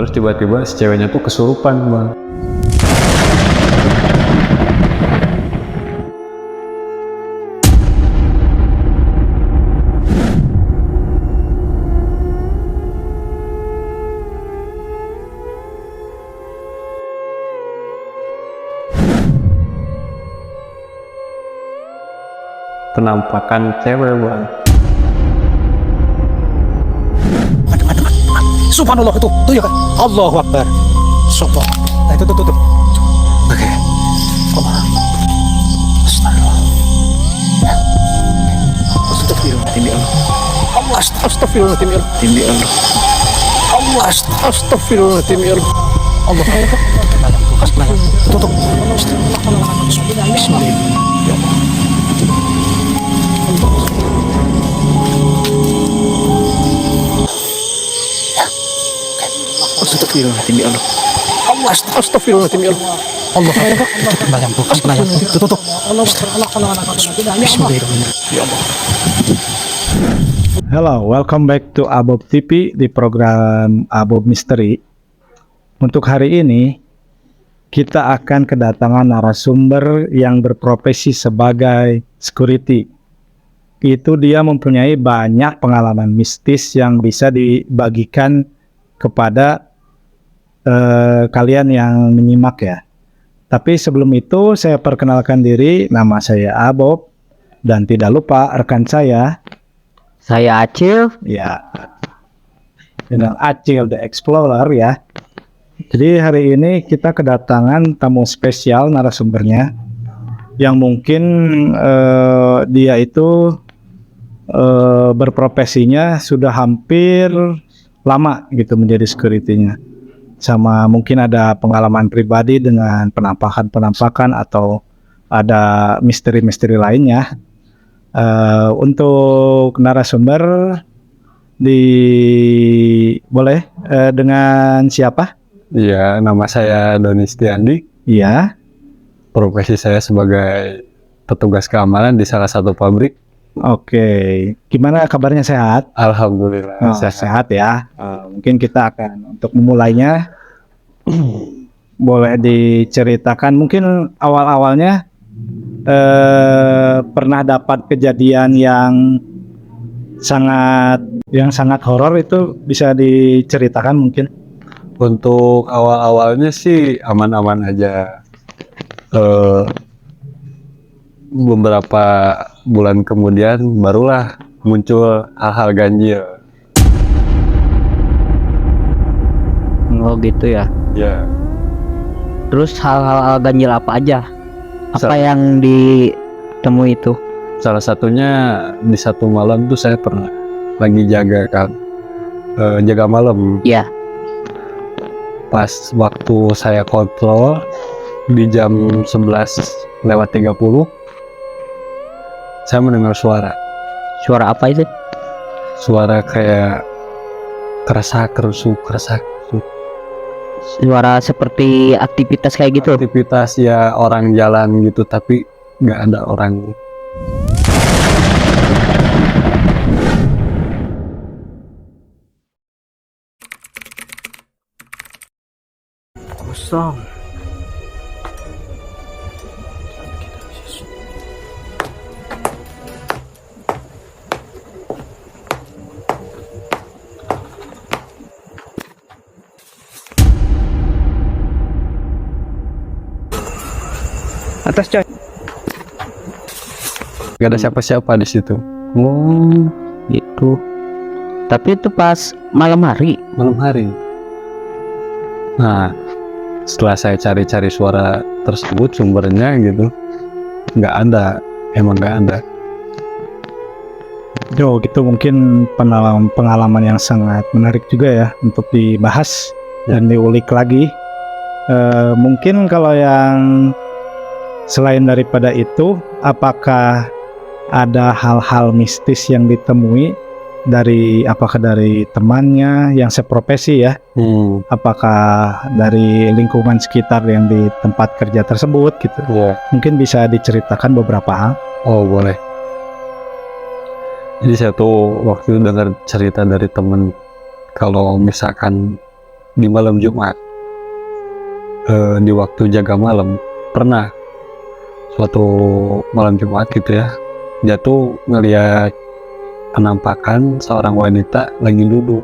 Terus tiba-tiba si ceweknya tuh kesurupan bang. Penampakan cewek bang. Subhanallah, itu ya kan? Allahu Akbar. Subhanallah. Nah, itu. Oke. Allah. Astagfirullahaladzim ya Allah. Allah, astagfirullahaladzim ya Allah. Allah. Tutup. Bismillah. Ya Allah. Astagfirullahaladzim ya Allah. Allah, astagfirullahaladzim ya Allah. Allah. Tutup. Bismillahirrahmanirrahim. Ya Allah. Hello, welcome back to Abob TV di program Abob Misteri. Untuk hari ini, kita akan kedatangan narasumber yang berprofesi sebagai security. Itu dia mempunyai banyak pengalaman mistis yang bisa dibagikan kepada kalian yang menyimak ya. Tapi sebelum itu, saya perkenalkan diri, nama saya Abob. Dan tidak lupa rekan saya Acil. Ya, dengan Acil the Explorer ya. Jadi hari ini kita kedatangan tamu spesial narasumbernya yang mungkin dia itu berprofesinya sudah hampir lama gitu menjadi security-nya. Sama mungkin ada pengalaman pribadi dengan penampakan atau ada misteri-misteri lainnya. Untuk narasumber boleh dengan siapa? Iya, nama saya Doni Setiandi. Iya. Profesi saya sebagai petugas keamanan di salah satu pabrik. Oke, gimana kabarnya, sehat? Alhamdulillah. Sehat ya. Mungkin kita akan untuk memulainya boleh diceritakan mungkin awal-awalnya pernah dapat kejadian yang sangat horor, itu bisa diceritakan mungkin? Untuk awal-awalnya sih aman-aman aja. Beberapa bulan kemudian barulah muncul hal-hal ganjil. Oh gitu ya. Ya. Terus hal-hal ganjil apa aja? Apa yang ditemui itu? Salah satunya di satu malam tuh saya pernah lagi jaga malam. Ya. Pas waktu saya kontrol di jam 11:30, saya mendengar suara. Suara apa itu? Suara kayak kerasa-kerusuk. Suara seperti aktivitas kayak gitu? Aktivitas ya, orang jalan gitu, tapi nggak ada orang. Kosong. Atas coy. Nggak ada siapa-siapa di situ. Oh gitu. Tapi itu pas malam hari. Malam hari. Nah, setelah saya cari-cari suara tersebut, sumbernya gitu, nggak ada, emang nggak ada. Oh gitu, mungkin pengalaman yang sangat menarik juga ya untuk dibahas dan diulik lagi. Mungkin kalau yang selain daripada itu, apakah ada hal-hal mistis yang ditemui apakah dari temannya yang seprofesi ya? Apakah dari lingkungan sekitar yang di tempat kerja tersebut gitu? Yeah. Mungkin bisa diceritakan beberapa hal. Oh boleh. Jadi saya tuh waktu itu dengar cerita dari temen, kalau misalkan di malam Jumat, di waktu jaga malam, pernah suatu malam Jumat gitu ya, dia tuh ngeliat penampakan seorang wanita lagi duduk.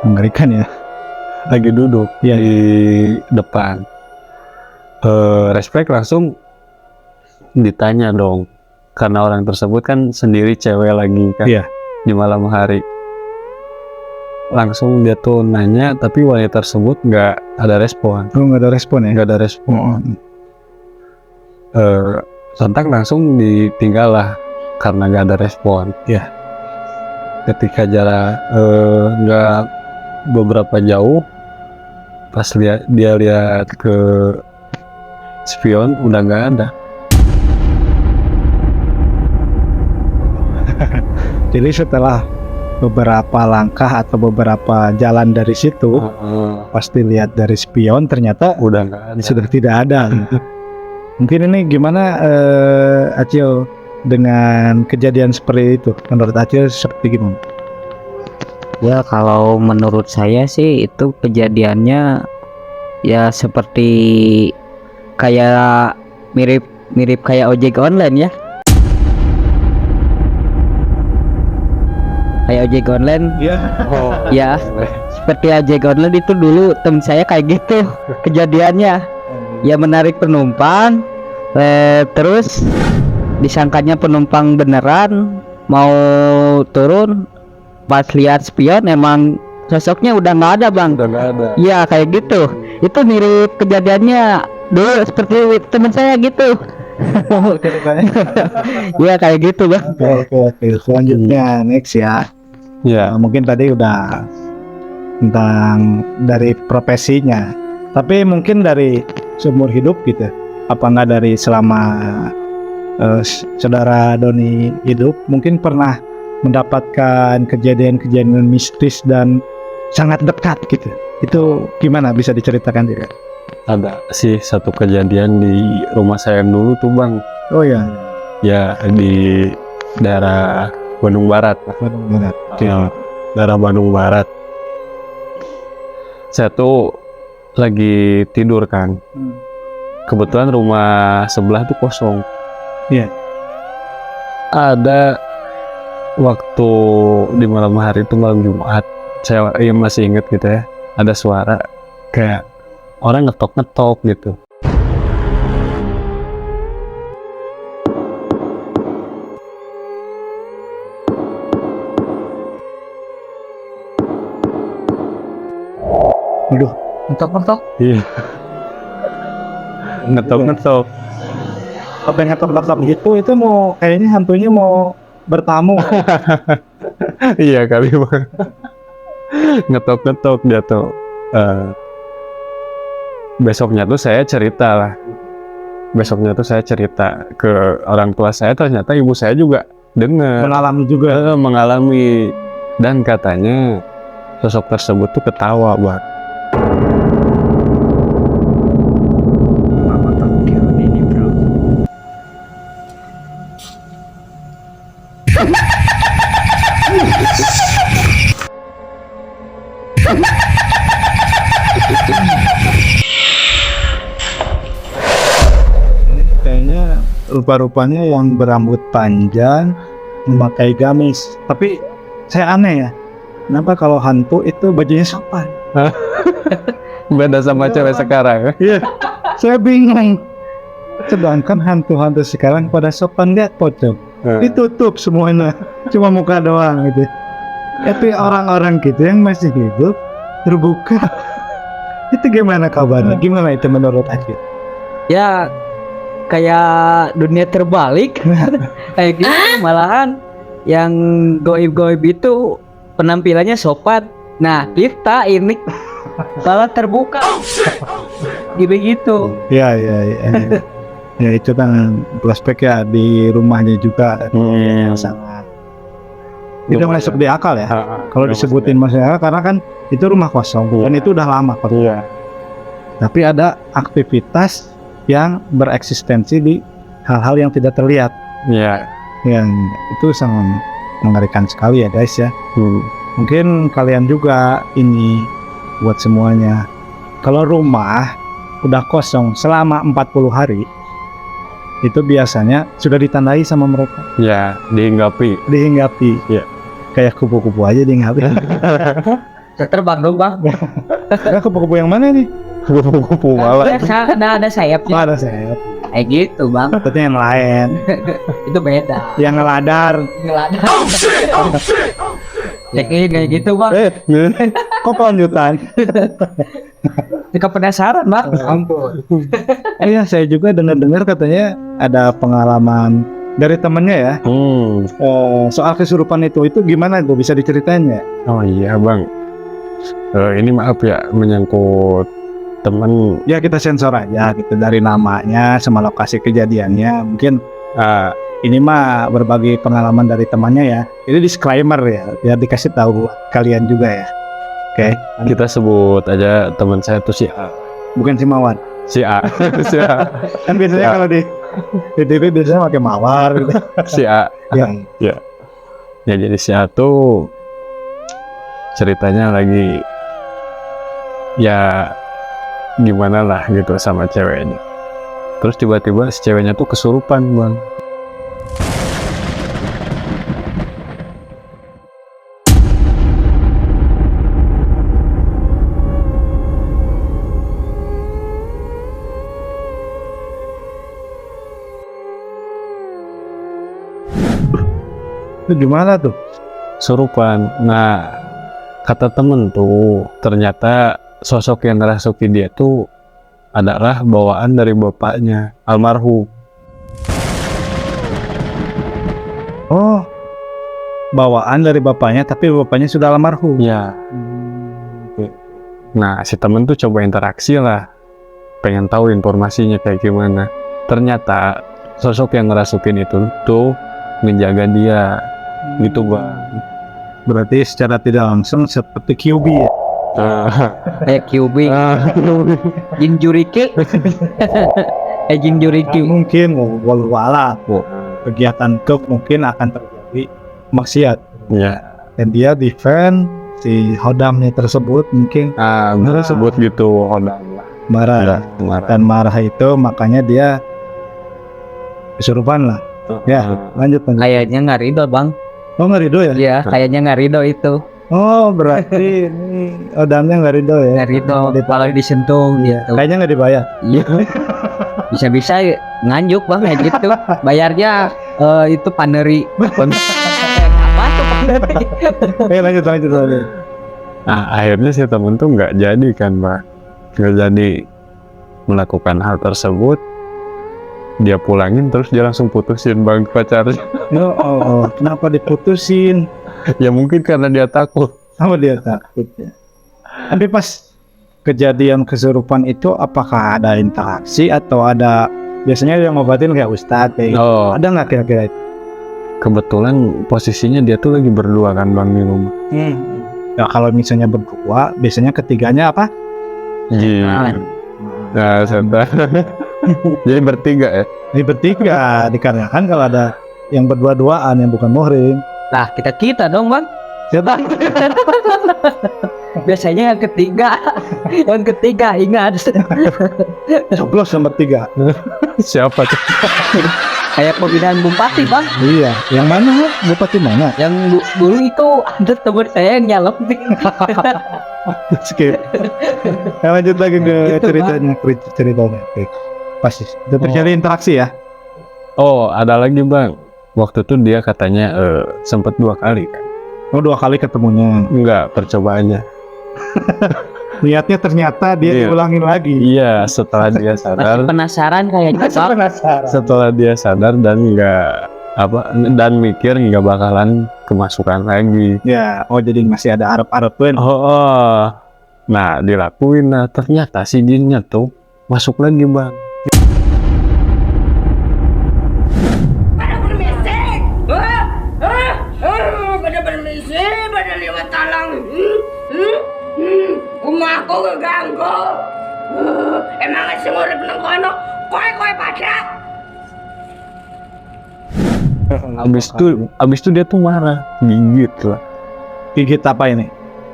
Mengerikan ya. Lagi duduk Iya. di depan. Respect langsung ditanya dong, karena orang tersebut kan sendiri cewek lagi kan, Iya. di malam hari. Langsung dia tuh nanya, tapi wanita tersebut nggak ada respon, Oh, nggak ada respon ya? nggak ada respon. Mm. Sontak langsung ditinggal lah karena nggak ada respon. Iya. Ketika jarak nggak beberapa jauh, pas dia lihat ke spion udah nggak ada. Jadi setelah beberapa langkah atau beberapa jalan dari situ, pasti lihat dari spion ternyata Udah nggak ada. sudah tidak ada. Mungkin ini gimana Acil dengan kejadian seperti itu? Menurut Acil seperti gimana? Ya kalau menurut saya sih itu kejadiannya ya seperti kayak mirip kayak ojek online ya. Kayak ojek online Iya. Oh, ya, seperti ojek online itu dulu temen saya kayak gitu kejadiannya. Ya menarik penumpang, terus disangkanya penumpang beneran mau turun, pas lihat spion emang sosoknya udah nggak ada bang. udah nggak ada. Iya kayak gitu. Itu mirip kejadiannya dulu seperti teman saya gitu. Iya kayak gitu bang. Oke. Selanjutnya next ya. Ya, Mungkin tadi udah tentang dari profesinya, tapi mungkin dari seumur hidup gitu. Apa nggak dari selama saudara Doni hidup, mungkin pernah mendapatkan kejadian-kejadian mistis dan sangat dekat gitu. Itu gimana, bisa diceritakan juga? ada sih satu kejadian di rumah saya yang dulu tuh bang. Oh ya, Ya di daerah Bandung Barat. benar. Ya, daerah Bandung Barat. Saya tuh lagi tidur kan. Kebetulan rumah sebelah tuh kosong. Iya. Ada waktu di malam hari itu, malam Jumat, saya masih inget gitu ya, ada suara kayak orang ngetok-ngetok gitu. Aduh, Mentok-mentok. Iya. Ngetok-ngetok. apa yang ngetok-ngetok gitu, itu mau kayaknya hantunya mau bertamu. Iya kali bang. Ngetok-ngetok dia tuh. Besoknya tuh saya cerita lah. Besoknya tuh saya cerita ke orang tua saya, ternyata ibu saya juga dengar, Mengalami juga. mengalami, dan katanya sosok tersebut tuh ketawa bang. Ini bro. Kayaknya rupa-rupanya yang berambut panjang, memakai gamis. Tapi saya aneh ya, kenapa kalau hantu itu bajunya sopan? Beda sama cewek sekarang. Iya, saya bingung. Sedangkan hantu-hantu sekarang pada sopan, lihat pocong, ditutup semuanya, cuma muka doang gitu. Tapi orang-orang gitu yang masih hidup terbuka. Itu gimana kabarnya? Gimana itu menurut Akil? Ya kayak dunia terbalik kayak gitu. Malahan yang goib-goib itu penampilannya sopan. Nah kita ini malah terbuka gitu. Ya. Ya itu kan prospek ya, di rumahnya juga ada yang sangat tidak Lumayan. masuk di akal ya. Kalau disebutin masuk di akal karena kan itu rumah kosong dan itu udah lama kok. Iya. Tapi ada aktivitas yang bereksistensi di hal-hal yang tidak terlihat, Iya. yang itu sangat mengerikan sekali ya guys ya. Mungkin kalian juga ini buat semuanya, kalau rumah udah kosong selama 40 hari itu biasanya sudah ditandai sama mereka, Ya, dihinggapi. dihinggapi. Iya. Kayak kupu-kupu aja dihinggapi. Terbang dong bang. Nah, kupu-kupu yang mana nih? Kupu-kupu malah. Ada sayapnya. Ada sayap. Kayak gitu bang. Berarti yang lain, Itu beda. yang ngeladar. Ngelada. Kayak gitu bang. Kok kelanjutan? Jika penasaran bang. Ampun. Iya, saya juga dengar-dengar katanya ada pengalaman dari temennya ya. Soal kesurupan itu gimana? Gue bisa diceritain ya? Oh iya bang. Ini maaf ya menyangkut teman. Ya kita sensor aja gitu dari namanya sama lokasi kejadiannya. Mungkin ini mah berbagi pengalaman dari temannya ya. Ini disclaimer ya, biar dikasih tahu kalian juga ya. Oke. Kita sebut aja teman saya tuh si A. Bukan si Mawar. Si A. Si A. Kan biasanya Ya. kalau di TV biasanya pakai Mawar gitu. Si A. Ya. Ya jadi si A tuh ceritanya lagi ya gimana lah gitu sama ceweknya. Terus tiba-tiba si ceweknya tuh kesurupan bang. Itu gimana tuh? Kesurupan. Nah kata temen tuh ternyata sosok yang ngerasuki dia tuh adalah bawaan dari bapaknya almarhum. Oh, bawaan dari bapaknya, tapi bapaknya sudah almarhum. Ya. Nah si temen tuh coba interaksi lah, pengen tahu informasinya kayak gimana. Ternyata sosok yang ngerasukin itu tuh menjaga dia gitu bang. Berarti secara tidak langsung seperti QB ya. Kayak QB. Jinjuriki. Jinjuriki. Mungkin walau kegiatan mungkin akan terjadi maksiat. Ya. Dan dia defend si hodamnya tersebut mungkin Tersebut gitu hodam lah. marah. Ya, marah. Dan marah itu makanya dia kesurupan lah. Ya, lanjut. Kayaknya nggak ridho bang. Oh, nggak ridho ya? Iya, kayaknya nggak ridho itu. Oh, berarti ini hodamnya nggak ridho ya? Nggak ridho. Kalau disentuh gitu. Kayaknya nggak dibayar. Iya. Bisa-bisa nganjuk bang kayak gitu. Bayarnya itu paneri. Apa tuh paneri? Lanjut. Nah akhirnya si temen tuh nggak jadi kan pak, nggak jadi melakukan hal tersebut. Dia pulangin terus dia langsung putusin bang pacarnya. Oh, kenapa diputusin? Ya mungkin karena dia takut. Sama dia takut ya. Tapi pas kejadian kesurupan itu apakah ada interaksi atau ada biasanya yang ngobatin kayak ustadz kayak gitu? Oh Ada nggak kira-kira itu? kebetulan posisinya dia tuh lagi berdua kan bang di rumah. Ya kalau misalnya berdua, biasanya ketiganya apa? Iya. Nah sebentar. Jadi bertiga ya. Ini bertiga, dikarenakan kalau ada yang berdua-duaan yang bukan muhrim. Nah kita dong bang. Siapa? Biasanya yang ketiga. Yang ketiga ingat. Coblos yang bertiga. Siapa tuh? kayak pembinaan bupati bang. Iya, yang mana? Bupati mana? Yang dulu itu ada teman saya yang nyalep. Skip. Ya, lanjut lagi ke Gitu, ceritanya. Oke. Pasti. Itu terjadi interaksi ya. Oh, ada lagi bang. Waktu itu dia katanya sempat 2 kali kan. Oh, 2 kali ketemunya. Enggak, percobaannya. Niatnya ternyata dia Iya. diulangin lagi. Iya, setelah dia Masih sadar, penasaran kayaknya Masih bang. penasaran. setelah dia sadar dan mikir nggak bakalan kemasukan lagi. Ya, oh jadi masih ada arep-arepin. Oh. Nah, dilakuin. Nah, ternyata si jinnya tuh masuk lagi bang. Pada bermisik, pada bermisik, pada lewat talang. Rumahku keganggu. Emang semua urip nang kono, kowe pada. Abis itu dia tuh marah, gigit lah, Gigit apa ini?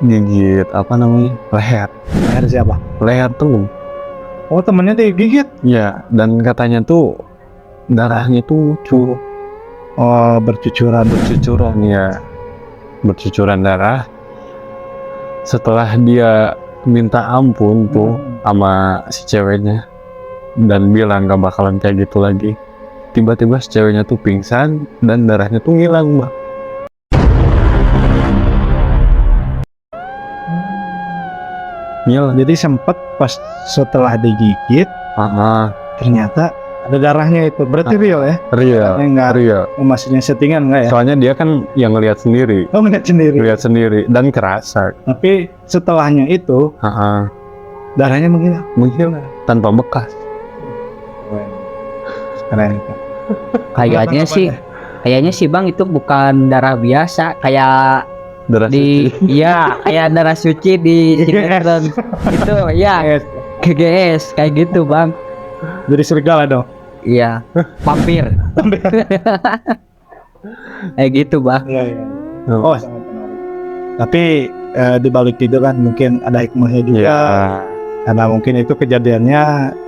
gigit apa namanya, leher, Leher siapa? leher tuh. Oh, temennya digigit. Ya, dan katanya tuh darahnya tuh lucu, Oh, bercucuran. bercucuran ya, bercucuran darah. Setelah dia minta ampun tuh sama si ceweknya dan bilang gak bakalan kayak gitu lagi, tiba-tiba si ceweknya tuh pingsan dan darahnya tuh ngilang bang. Ngilang. Jadi sempet pas setelah digigit ternyata ada darahnya itu. Berarti real ya? Real, Enggak real. maksudnya settingan enggak ya? Soalnya dia kan yang ngelihat sendiri, Oh, ngeliat sendiri. dan kerasa. Tapi setelahnya itu darahnya menghilang. Menghilang tanpa bekas. Keren itu. Kayaknya sih bang itu bukan darah biasa, kayak Darah di suci. iya kayak darah suci di sinetron itu ya, GGS kayak gitu bang. Jadi serigala dong. Iya, vampir. Kayak gitu bang. Iya, iya. Oh, sangat menarik. Tapi di balik itu kan mungkin ada hikmahnya juga. Iya, Karena mungkin itu kejadiannya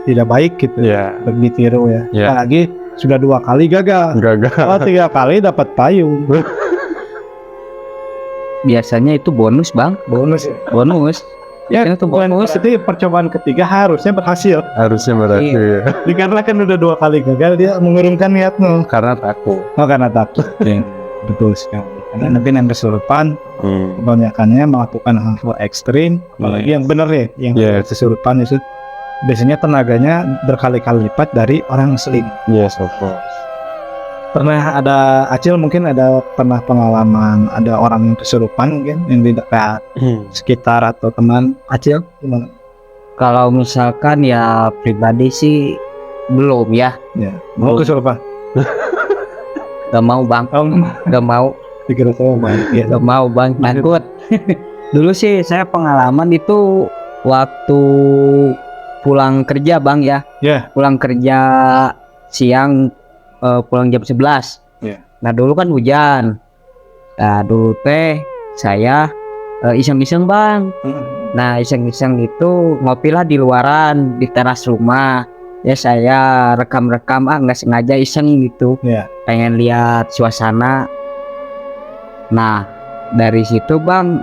tidak baik gitu. iya, Ditiru ya. Iya. Apalagi sudah 2 kali gagal. gagal. Oh, 3 kali dapat payung. Biasanya itu bonus bang, Bonus ya. bonus. Ya, Biasanya itu bonus. Berarti percobaan ketiga harusnya berhasil. Harusnya berarti ya. Karena kan udah 2 kali gagal, dia mengurungkan niatnya. Karena takut. Oh, karena takut. Ya, betul sekali. Karena nanti yang kesurupan kebanyakannya melakukan hal-hal ekstrim, apalagi yang benar ya, yang Yes. kesurupan itu biasanya tenaganya berkali-kali lipat dari orang muslim. Yes, of course. Pernah ada Acil mungkin ada pernah pengalaman ada orang yang kesurupan mungkin yang di dekat sekitar atau teman Acil gimana? Kalau misalkan ya pribadi sih belum ya, Ya, mau kesurupan? gak mau bang, Oh, gak mau. pikir saya banget. Ya, Gak mau bang, takut. Dulu sih saya pengalaman itu waktu pulang kerja bang ya. Ya. Pulang kerja siang, pulang jam 11. Ya. Nah dulu kan hujan. Nah dulu teh saya iseng-iseng bang. Nah iseng-iseng itu ngopilah di luaran di teras rumah. Ya saya rekam-rekam nggak sengaja iseng gitu. Ya. Pengen lihat suasana. Nah dari situ bang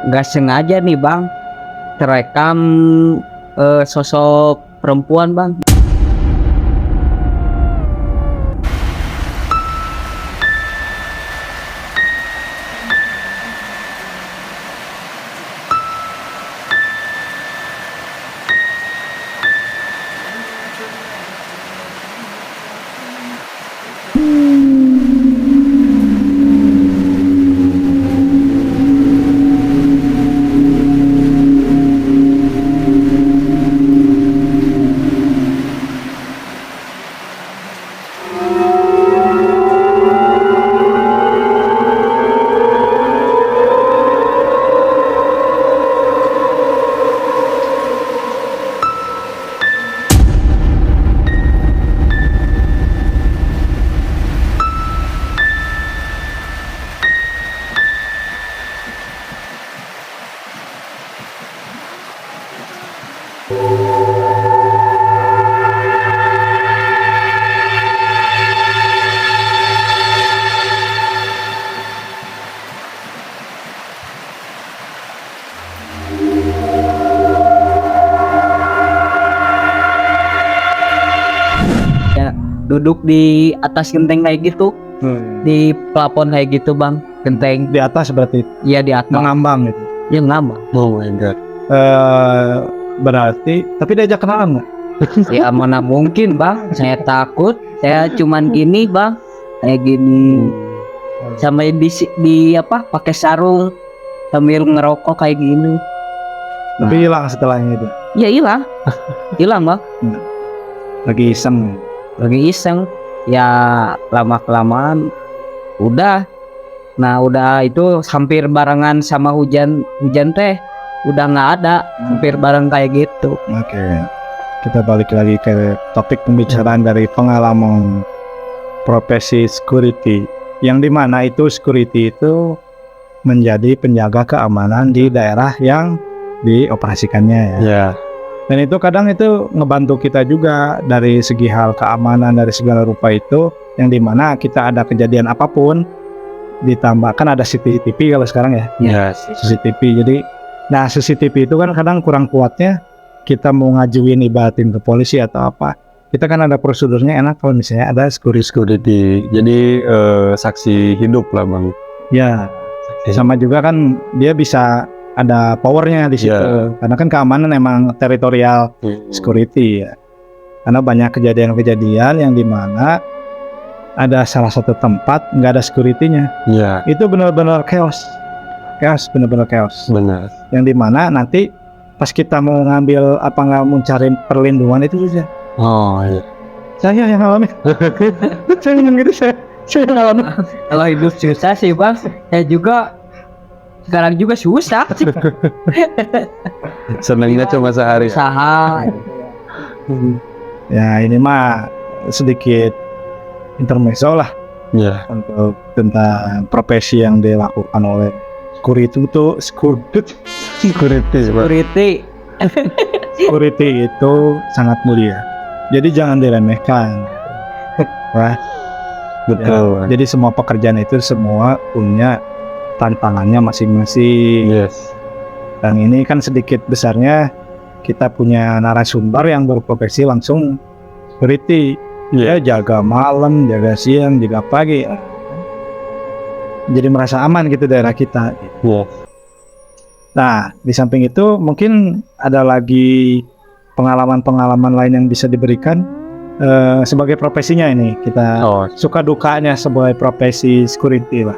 nggak sengaja nih bang terekam sosok perempuan bang. duduk di atas genteng kayak gitu, di plafon kayak gitu bang, genteng. Di atas berarti Iya di atas. mengambang gitu. Ya ngambang. Oh my god. Berarti tapi diajak kenalan nggak? Ya mana mungkin bang, saya takut. Saya cuman gini bang, kayak gini. Sampai di apa? Pakai sarung sambil ngerokok kayak gini. Tapi hilang setelahnya itu. Ya hilang, hilang bang. Lagi iseng. Lagi iseng. Ya lama kelamaan udah. Nah udah itu hampir barengan sama hujan teh udah nggak ada, hampir bareng kayak gitu. Oke. Kita balik lagi ke topik pembicaraan dari pengalaman profesi security, yang dimana itu security itu menjadi penjaga keamanan di daerah yang dioperasikannya ya. Ya. Dan itu kadang itu ngebantu kita juga dari segi hal keamanan dari segala rupa itu, yang dimana kita ada kejadian apapun ditambahkan ada CCTV kalau sekarang ya. Yes. CCTV. Jadi nah CCTV itu kan kadang kurang kuatnya kita mau ngajuin ibatin ke polisi atau apa, kita kan ada prosedurnya enak kalau misalnya ada Security. Jadi saksi hidup lah bang. ya, sama juga kan dia bisa ada powernya di situ. Karena kan keamanan emang teritorial security ya. Karena banyak kejadian-kejadian yang dimana ada salah satu tempat nggak ada security-nya. Ya. Itu benar-benar chaos, benar-benar chaos. Benar. Yang dimana nanti pas kita mau ngambil apa nggak mau cari perlindungan itu saja. Oh iya. Saya yang ngalamin. Saya yang gitu saya yang ngalamin. Kalau hidup susah sih bang, saya juga sekarang juga susah. Senangnya cuma sehari. Usaha. Ya ini mah sedikit intermezzo lah Ya. untuk tentang profesi yang dilakukan oleh security itu Security. Bang. Security. itu sangat mulia. Jadi jangan diremehkan. Wah, Betul. Bang. jadi semua pekerjaan itu semua punya tantangannya masing-masing. Yes. Dan ini kan sedikit besarnya kita punya narasumber yang berprofesi langsung security. Ya. Ya jaga malam, jaga siang, jaga pagi. Jadi merasa aman gitu daerah kita. Ya. Nah, di samping itu mungkin ada lagi pengalaman-pengalaman lain yang bisa diberikan sebagai profesinya ini. Kita Oh, suka dukanya sebagai profesi security lah.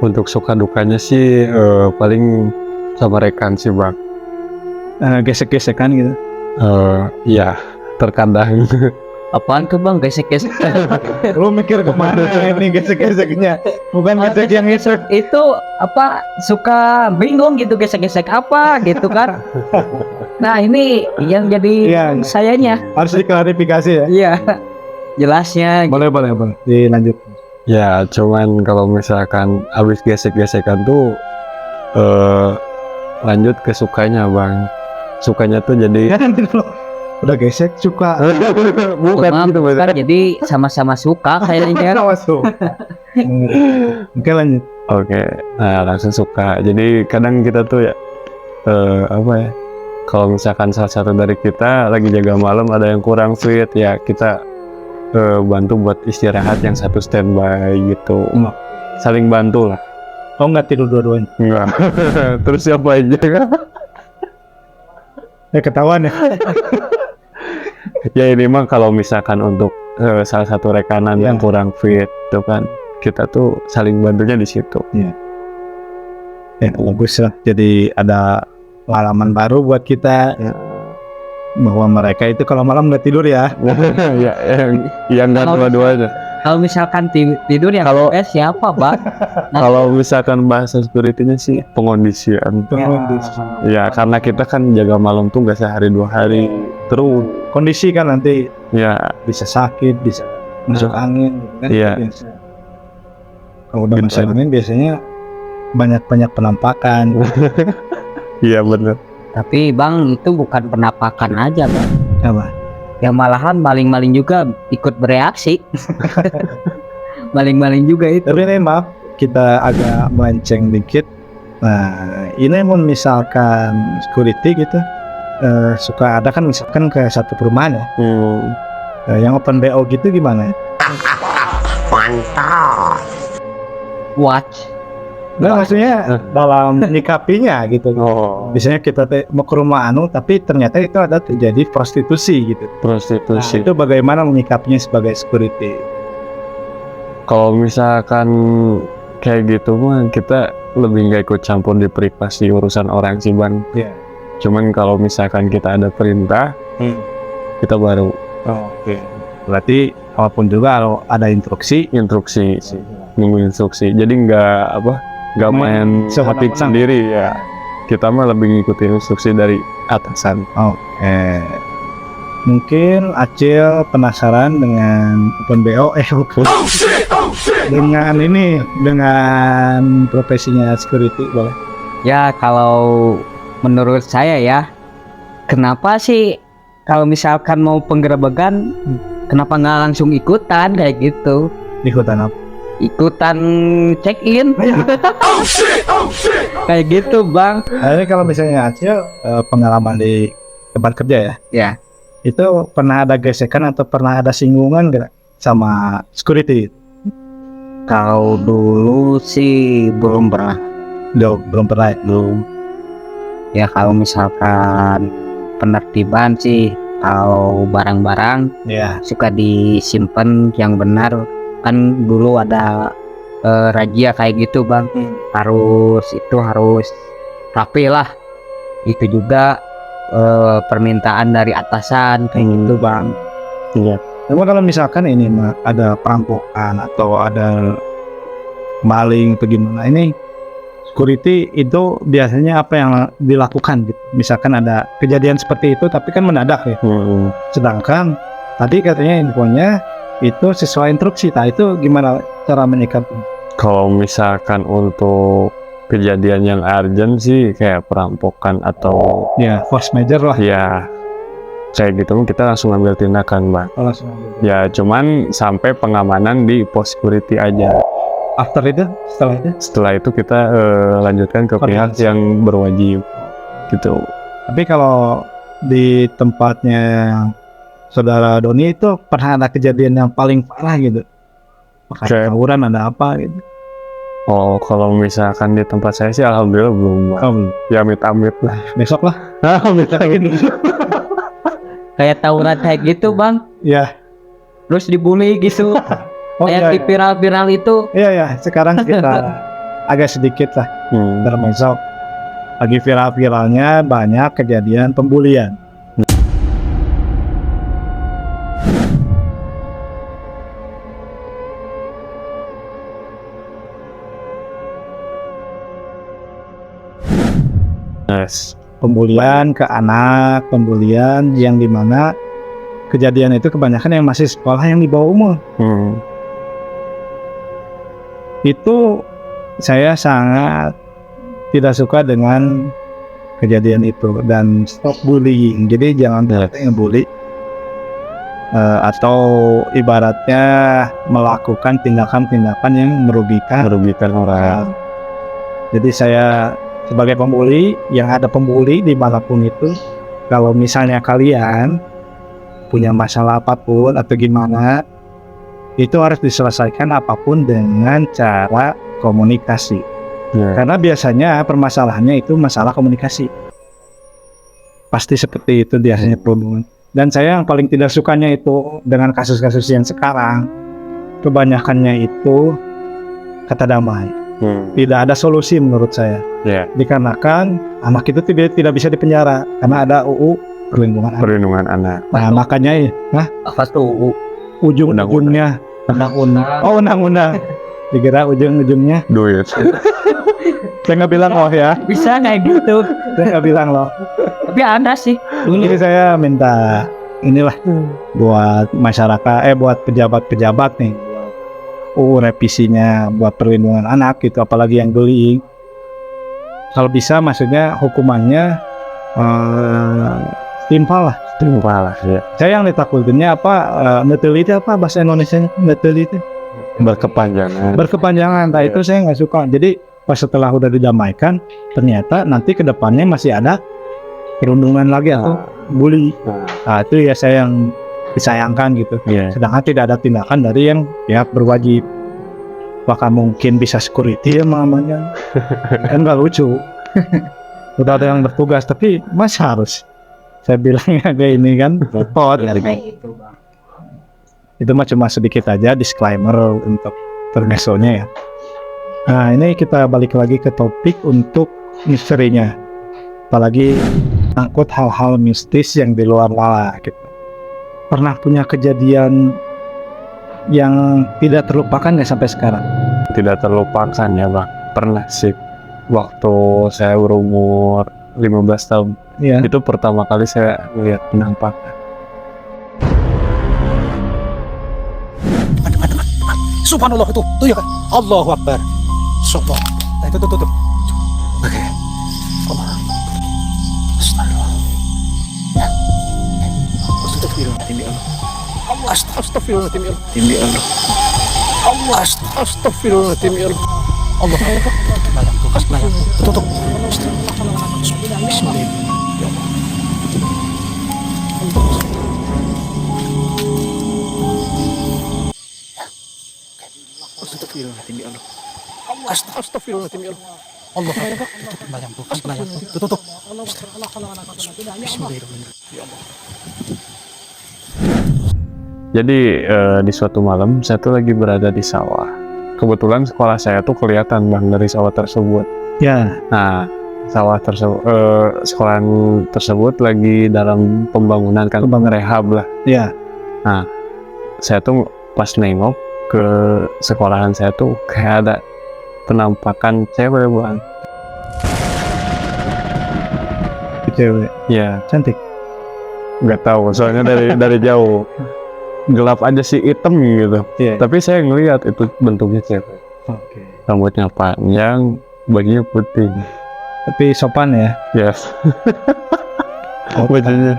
untuk suka dukanya sih paling sama rekan sih bang. Gesek-gesekan gitu. Ya terkadang. Apaan tuh bang, gesek-gesek? Lu mikir kemana ini gesek-geseknya? Bukan gesek yang gesek. Itu apa, suka bingung gitu gesek-gesek apa gitu kan. Nah ini yang jadi Iya. sayanya. Harus diklarifikasi ya. Iya, jelasnya. Boleh. Dilanjut. Ya cuman kalau misalkan habis gesek-gesekan tuh lanjut ke sukanya bang. Sukanya tuh jadi Udah gesek suka. bukan gitu Bukan, jadi sama-sama suka kayaknya. Masuk. Oke lanjut. Oke, nah langsung suka. Jadi kadang kita tuh ya apa ya? Kalau misalkan salah satu dari kita lagi jaga malam ada yang kurang fit ya kita bantu buat istirahat, yang satu standby gitu. Saling bantu lah. Oh nggak tidur dua-duanya? Enggak. Terus siapa aja? Ketahuan ya. Ya ini mah kalau misalkan untuk salah satu rekanan yang kurang fit itu kan kita tuh saling bantunya di situ. Ya bagus lah. Jadi ada pengalaman baru buat kita bahwa mereka itu kalau malam nggak tidur ya. Ya yang nggak dua-duanya. Kalau misalkan tidur ya kalau siapa bang? Kalau misalkan bahasa security-nya sih pengondisian. Ya karena kita kan jaga malam tuh nggak sehari dua hari terus. Kondisi kan nanti Ya bisa sakit, bisa masuk angin gitu kan. Iya. Biasa. Kalau udah masuk angin biasanya banyak penampakan. iya bener. Tapi bang itu bukan penampakan aja bang. Apa? Ya malahan maling-maling juga ikut bereaksi. Maling-maling juga itu. Tapi ini maaf kita agak melenceng dikit. Nah ini misalkan security gitu suka ada kan misalkan ke satu perumahan ya. Yang open BO gitu gimana? Watch. Nah, maksudnya dalam menyikapinya gitu. Oh, Biasanya kita mau ke rumah tapi ternyata itu ada terjadi prostitusi gitu. Nah, prostitusi. itu bagaimana menyikapinya sebagai security? Kalau misalkan kayak gitu mah kita lebih nggak ikut campur di privasi urusan orang sih Bang. Iya. Cuman kalau misalkan kita ada perintah, kita baru Oke. Berarti apapun juga kalau ada instruksi, instruksi sih, nunggu instruksi. Jadi nggak main hati sewenang-wenang. sendiri ya. Kita mah lebih ngikutin instruksi dari atasan. Oke. Mungkin Acil penasaran dengan open BO dengan profesinya security boleh? Ya kalau menurut saya ya, kenapa sih kalau misalkan mau penggerebekan, kenapa nggak langsung ikutan kayak gitu? Ikutan apa? Ikutan check in. Kayak gitu Bang. Nah, ini kalau misalnya Acil pengalaman di tempat kerja ya, Ya. itu pernah ada gesekan atau pernah ada singgungan nggak sama security? Kalau dulu sih belum pernah. Belum pernah. Belum. Ya kalau misalkan penertiban sih, kalau barang-barang Ya. suka disimpan yang benar. Kan dulu ada razia kayak gitu Bang. Harus rapi lah. Itu juga permintaan dari atasan kayak gitu Bang. Iya. Cuma kalau misalkan ini ada perampokan atau ada maling atau gimana, ini security itu biasanya apa yang dilakukan gitu? Misalkan ada kejadian seperti itu tapi kan mendadak ya. Sedangkan tadi katanya infonya itu sesuai instruksi. Nah, itu gimana cara menyikapi? Kalau misalkan untuk kejadian yang urgent sih kayak perampokan atau Ya, force major lah. ya kayak gitu kita langsung ambil tindakan Bang. Kalau langsung ambil. Ya cuman sampai pengamanan di pos security aja. After itu, setelah itu. Setelah itu kita lanjutkan ke pihak Koordinasi. yang berwajib gitu. Tapi kalau di tempatnya Saudara Doni itu pernah ada kejadian yang paling parah gitu? Kayak- Tawuran ada apa gitu? Oh, kalau misalkan di tempat saya sih alhamdulillah belum Bang. Oh, belum. Ya amit-amit lah. Besok lah. Kayak tawuran kayak gitu Bang. Ya. Terus dibully gitu. Oh Kayak iya, di viral-viral itu. iya, iya. Sekarang kita agak sedikit lah termasuk lagi viral-viralnya banyak kejadian pembulian. Yes. Pembulian ke anak, pembulian yang dimana kejadian itu kebanyakan yang masih sekolah yang di bawah umur. Itu saya sangat tidak suka dengan kejadian itu dan stop bullying. Jadi jangan ngebully atau ibaratnya melakukan tindakan-tindakan yang Merugikan orang. Jadi saya sebagai pembuli, yang ada pembuli dimanapun itu, kalau misalnya kalian punya masalah apapun atau gimana, itu harus diselesaikan apapun dengan cara komunikasi. Ya. Karena biasanya permasalahannya itu masalah komunikasi. Pasti seperti itu biasanya perhubungan. Dan saya yang paling tidak sukanya itu dengan kasus-kasus yang sekarang, kebanyakannya itu kata damai. Tidak ada solusi menurut saya. Ya. Dikarenakan anak itu tidak bisa dipenjara karena ada UU perlindungan anak. Perlindungan anak. Nah, makanya Apa tuh? ujung-ujungnya Undang-undang. oh undang-undang. Dikira ujung-ujungnya. Duit. Saya nggak bilang oh ya, Bisa kayak gitu. saya nggak bilang loh. Tapi ada sih. Jadi saya minta inilah buat masyarakat, buat pejabat-pejabat nih. Revisinya buat perlindungan anak gitu, apalagi yang bullying. Kalau bisa maksudnya hukumannya timpal lah. Timpal lah ya. Saya yang ditakutinnya neutrality apa bahasa Indonesianya neutrality berkepanjangan. Nah, itu saya nggak suka. Jadi pas setelah udah didamaikan, ternyata nanti kedepannya masih ada perundungan lagi atau bully. Nah, itu ya saya yang disayangkan gitu. Iya. Sedangkan tidak ada tindakan dari yang pihak berwajib. Bahkan mungkin bisa security ya mamanya. Kan gak lucu. Udah ada yang bertugas tapi mas harus. Saya bilangnya kayak ini kan repot. Itu mah cuma sedikit aja disclaimer untuk intermezzonya ya. Nah ini kita balik lagi ke topik untuk misterinya. Apalagi angkut hal-hal mistis yang di luar nalar gitu. Pernah punya kejadian yang tidak terlupakan ya sampai sekarang? Tidak terlupakan ya bang. Pernah sih waktu saya berumur 15 tahun. Iya. Itu pertama kali saya melihat penampakan. Subhanallah itu ya kan. Allahu Akbar. Subhanallah. Nah, itu tuh. Oke. Allah. Astagfirullah. Ya. Astagfirullahaladzim ya Allah. Astagfirullahaladzim ya Allah. Allah. Astagfirullahaladzim ya Allah. Allah. Tutup. Bismillah. Ya Allah. Astagfirullahaladzim ya Allah. Astagfirullahaladzim ya Allah. Allah. Tutup. Bismillahirrahmanirrahim. Ya Allah. Jadi di suatu malam saya tuh lagi berada di sawah. Kebetulan sekolah saya tuh kelihatan bang dari sawah tersebut. Ya. Nah sawah tersebut, sekolahan tersebut lagi dalam pembangunan kan, rehab lah. Ya. Nah saya tuh pas nengok ke sekolahan saya tuh kayak ada penampakan cewek bang. Cewek. Ya Cantik. nggak tahu soalnya dari jauh gelap aja sih, hitam gitu. Iya. Tapi saya ngelihat itu bentuknya cewek. Oke. Rambutnya panjang, bajunya putih. Tapi sopan ya. Yes. Bajunya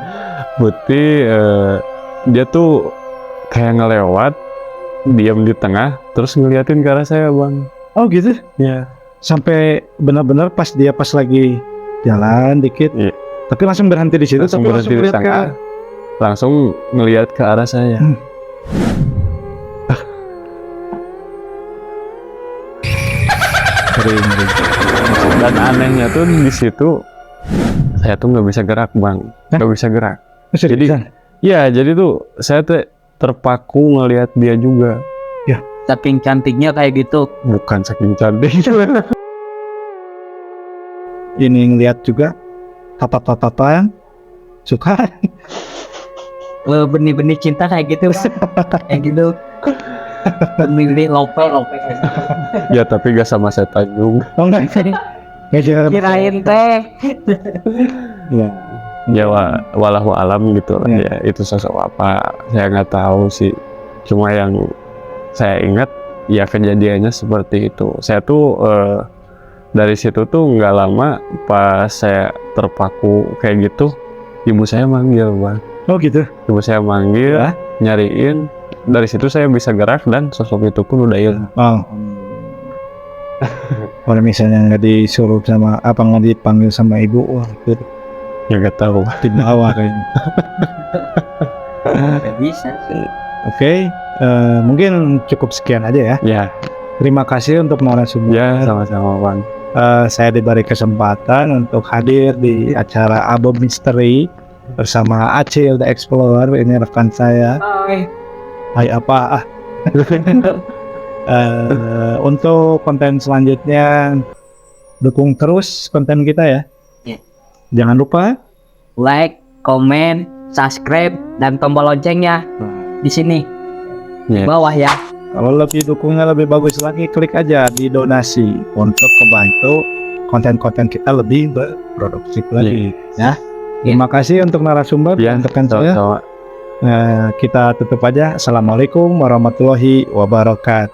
putih. Dia tuh kayak ngelewat, diam di tengah, terus ngeliatin ke arah saya bang. Oh gitu. Ya. Sampai benar-benar pas lagi jalan dikit. Iya. Tapi langsung berhenti di situ. Langsung tapi berhenti di lihat tengah. Langsung ngelihat ke arah saya. Ngeri. Dan anehnya tuh di situ saya tuh nggak bisa gerak bang, nggak bisa gerak. Jadi, ya jadi tuh saya tuh terpaku ngelihat dia juga. Saking cantiknya kayak gitu. Bukan saking cantik. Ini ngelihat juga papa yang suka. Benih-benih cinta kayak gitu. Kayak gitu. Benih lope. Ya tapi gak sama setan juga. Oh enggak. Kirain teh. Ya. Ya walahu alam gitu lah. Ya. Ya itu sosok apa saya nggak tahu sih. Cuma yang saya ingat ya kejadiannya seperti itu. Saya tuh dari situ tuh nggak lama pas saya terpaku kayak gitu, ibu saya manggil bang. Oh gitu. Ibu saya manggil, Ya. nyariin. Dari situ saya bisa gerak dan sosok itu pun udah hilang. Oh. Kalau misalnya nggak disuruh sama apa nggak dipanggil sama ibu, wah itu Ya nggak tahu. di bawah kayaknya. Gak bisa sih. Oke, mungkin cukup sekian aja ya. Ya, Terima kasih untuk narasumber. ya sama-sama bang. Saya diberi kesempatan untuk hadir di acara Album Misteri bersama Acil The Explorer. Ini rekan saya. Hai apa? Untuk konten selanjutnya dukung terus konten kita ya. Ya. Jangan lupa Like, komen, subscribe, dan tombol loncengnya di sini di Ya. bawah ya. kalau lebih dukungnya lebih bagus lagi klik aja di donasi untuk membantu konten-konten kita lebih berproduktif lagi. Ya. Terima kasih untuk narasumber Ya, untuk kan saya. sama-sama. Kita tutup aja. Assalamualaikum warahmatullahi wabarakatuh.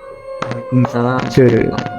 Salam. Cheers.